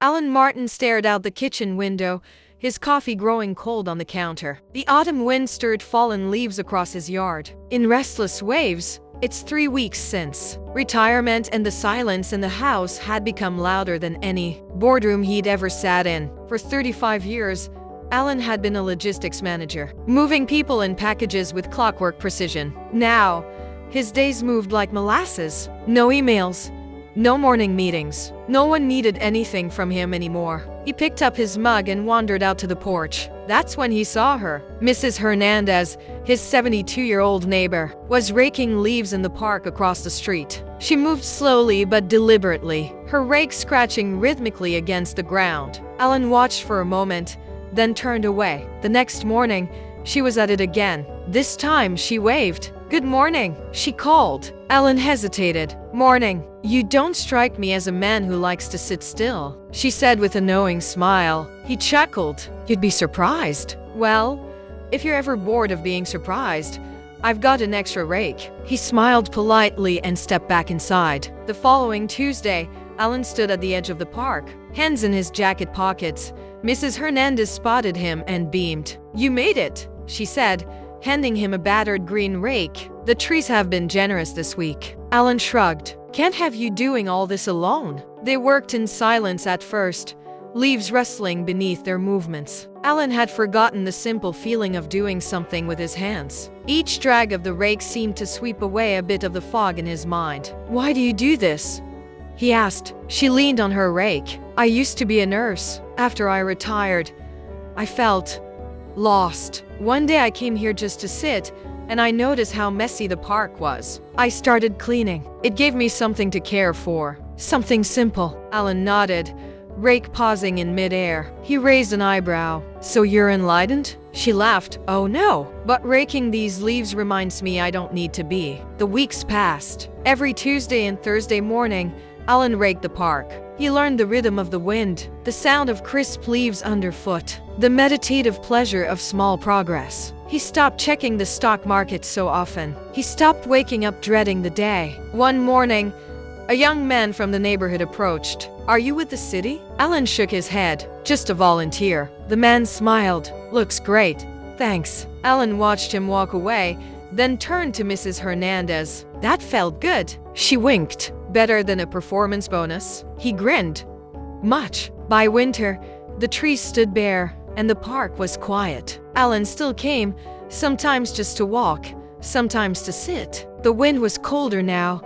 Alan Martin stared out the kitchen window, his coffee growing cold on the counter. The autumn wind stirred fallen leaves across his yard. In restless waves, it's 3 weeks since retirement, and the silence in the house had become louder than any boardroom he'd ever sat in. For 35 years, Alan had been a logistics manager, moving people and packages with clockwork precision. Now, his days moved like molasses. No emails, no morning meetings. No one needed anything from him anymore. He picked up his mug and wandered out to the porch. That's when he saw her. Mrs. Hernandez, his 72-year-old neighbor, was raking leaves in the park across the street. She moved slowly but deliberately, her rake scratching rhythmically against the ground. Alan watched for a moment, then turned away. The next morning, she was at it again. This time, she waved. "Good morning," she called. Alan hesitated. "Morning. You don't strike me as a man who likes to sit still," she said with a knowing smile. He chuckled. "You'd be surprised." "Well, if you're ever bored of being surprised, I've got an extra rake." He smiled politely and stepped back inside. The following Tuesday, Alan stood at the edge of the park, hands in his jacket pockets. Mrs. Hernandez spotted him and beamed. "You made it," she said, handing him a battered green rake. "The trees have been generous this week." Alan shrugged. "Can't have you doing all this alone." They worked in silence at first, leaves rustling beneath their movements. Alan had forgotten the simple feeling of doing something with his hands. Each drag of the rake seemed to sweep away a bit of the fog in his mind. "Why do you do this?" he asked. She leaned on her rake. "I used to be a nurse. After I retired, I felt lost. One day I came here just to sit, and I noticed how messy the park was. I started cleaning. It gave me something to care for. Something simple." Alan nodded, rake pausing in midair. He raised an eyebrow. "So you're enlightened?" She laughed. "Oh no, but raking these leaves reminds me I don't need to be." The weeks passed. Every Tuesday and Thursday morning, Alan raked the park. He learned the rhythm of the wind, the sound of crisp leaves underfoot, the meditative pleasure of small progress. He stopped checking the stock market so often. He stopped waking up dreading the day. One morning, a young man from the neighborhood approached. "Are you with the city?" Alan shook his head. "Just a volunteer." The man smiled. "Looks great. Thanks." Alan watched him walk away, then turned to Mrs. Hernandez. "That felt good." She winked. "Better than a performance bonus?" He grinned. "Much." By winter, the trees stood bare, and the park was quiet. Alan still came, sometimes just to walk, sometimes to sit. The wind was colder now,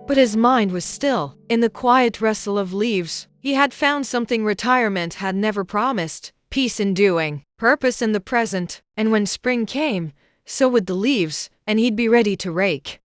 but his mind was still. In the quiet rustle of leaves, he had found something retirement had never promised: peace in doing, purpose in the present. And when spring came, so would the leaves, and he'd be ready to rake.